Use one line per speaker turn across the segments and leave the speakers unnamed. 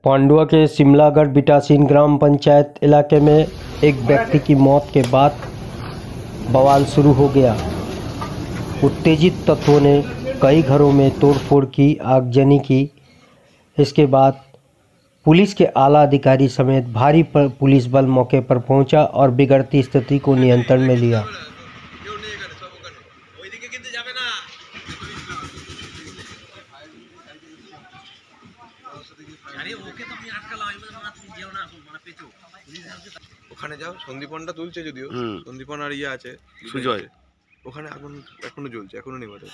पांडुआ के शिमलागढ़ बिटासीन ग्राम पंचायत इलाके में एक व्यक्ति की मौत के बाद बवाल शुरू हो गया। उत्तेजित तत्वों ने कई घरों में तोड़फोड़ की, आगजनी की। इसके बाद पुलिस के आला अधिकारी समेत भारी पुलिस बल मौके पर पहुंचा और बिगड़ती स्थिति को नियंत्रण में लिया।
ওখানে যাও, সন্দীপনটা তুলছে যদিও, সন্দীপন আর ইয়ে আছে সুজয়, ওখানে আগুন এখনো জ্বলছে, এখনো নেভাতে।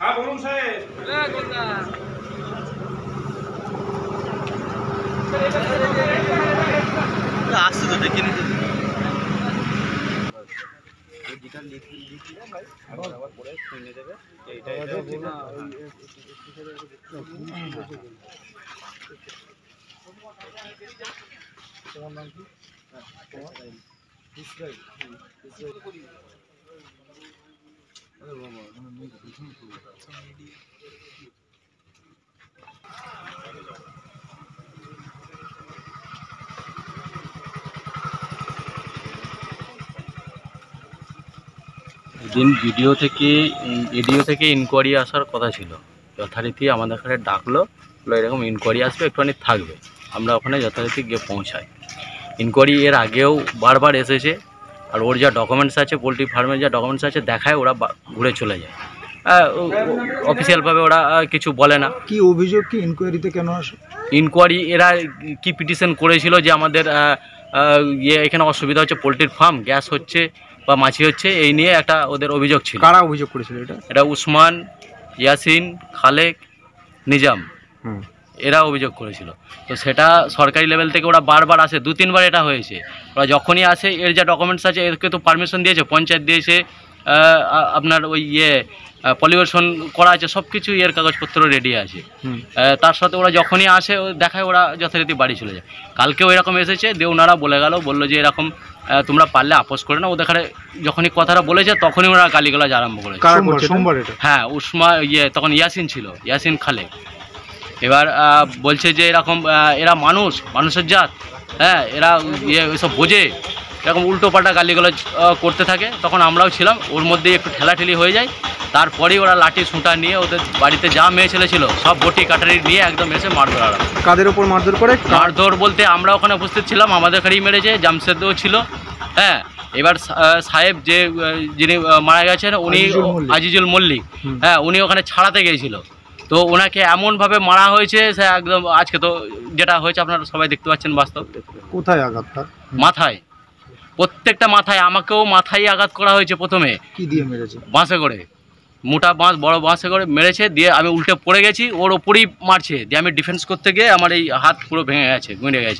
हाँ बोलूं साहेब
আসতে তো দেখিনি তো যেটা লিখলে ভাই আবার পরে শুনে দেবে এইটা না তোমার নাম কি? ইসরাইল আরে বাবা মানে মেয়ে পিছন পুরো দিন এডিও থেকে ইনকোয়ারি আসার কথা ছিল। যথারীতি আমাদের এখানে ডাকলো, এরকম ইনকোয়ারি আসবে, একটুখানি থাকবে। আমরা ওখানে যথারীতি গিয়ে পৌঁছাই। ইনকোয়ারি এর আগেও বারবার এসেছে, আর ওর যা ডকুমেন্টস আছে, পোলট্রি ফার্মের যা ডকুমেন্টস আছে দেখায়, ওরা ঘুরে চলে যায়। অফিসিয়ালভাবে ওরা কিছু বলে না।
কি অভিযোগ, কি ইনকোয়ারিতে কেন আসে?
ইনকোয়ারি এরা কি পিটিশন করেছিল যে আমাদের এখানে অসুবিধা হচ্ছে, পোলট্রির ফার্ম গ্যাস হচ্ছে বা মাছি হচ্ছে, এই নিয়ে একটা ওদের অভিযোগ ছিল।
কারা অভিযোগ করেছিল এটা?
উসমান, ইয়াসিন, খালেক, নিজাম, এরা অভিযোগ করেছিল। তো সেটা সরকারি লেভেল থেকে ওরা বারবার আসে, 2-3 বার এটা হয়েছে। ওরা যখনই আসে, এর যা ডকুমেন্টস আছে, এদেরকে তো পারমিশন দিয়েছে, পঞ্চায়েত দিয়েছে, আপনার ওই পলিউশন করা আছে, সব কিছু এর কাগজপত্র রেডি আছে। তার সাথে ওরা যখনই আসে দেখায়, ওরা যথারীতি বাড়ি চলে যায়। কালকেও এরকম এসেছে, দিয়ে ওনারা বললো যে এরকম তোমরা পারলে আপোষ করে না। ওদের যখনই কথাটা বলেছে তখনই ওরা গালিগালাজ আরম্ভ করেছে। হ্যাঁ, উসমা তখন ইয়াসিন ছিল, ইয়াসিন, খালেক। এবার বলছে যে এরকম এরা মানুষের জাত, হ্যাঁ, এরা এসব বোঝে, এরকম উল্টোপাল্টা গালিগালাজ করতে থাকে। তখন আমরাও ছিলাম, ওর মধ্যেই একটু ঠেলাঠেলি হয়ে যায়। তারপরেই ওরা লাঠি সুঁটা নিয়ে ওদের বাড়িতে যা মেয়ে ছেলে ছিল সব বটি কাটারি নিয়ে একদম এসে মারধর আরম্ভ।
কাদের ওপর মারধর করে?
মারধর বলতে আমরা ওখানে উপস্থিত ছিলাম, আমাদের ঘরেই মেরেছে, জামশেদও ছিল। হ্যাঁ, এবার সাহেব যিনি মারা গেছেন, উনি আজিজুল মল্লিক, হ্যাঁ, উনি ওখানে ছাড়াতে গিয়েছিল। তো ওনাকে এমনভাবে মারা হয়েছে, সে একদম আজকে তো যেটা হয়েছে আপনারা সবাই দেখতে পাচ্ছেন বাস্তব।
কোথায় আঘাতটা?
মাথায়, প্রত্যেকটা মাথায়। আমাকেও মাথায় আঘাত করা হয়েছে। প্রথমে
কি দিয়ে মেরেছে?
বাঁশে করে, মোটা বাঁশ, বড় বাঁশে করে মেরেছে। দিয়ে আমি উল্টে পড়ে গেছি, ওর ওপরই মারছে। দিয়ে আমি ডিফেন্স করতে গিয়ে আমার এই হাত পুরো ভেঙে গেছে, গুঁড়ে গেছে।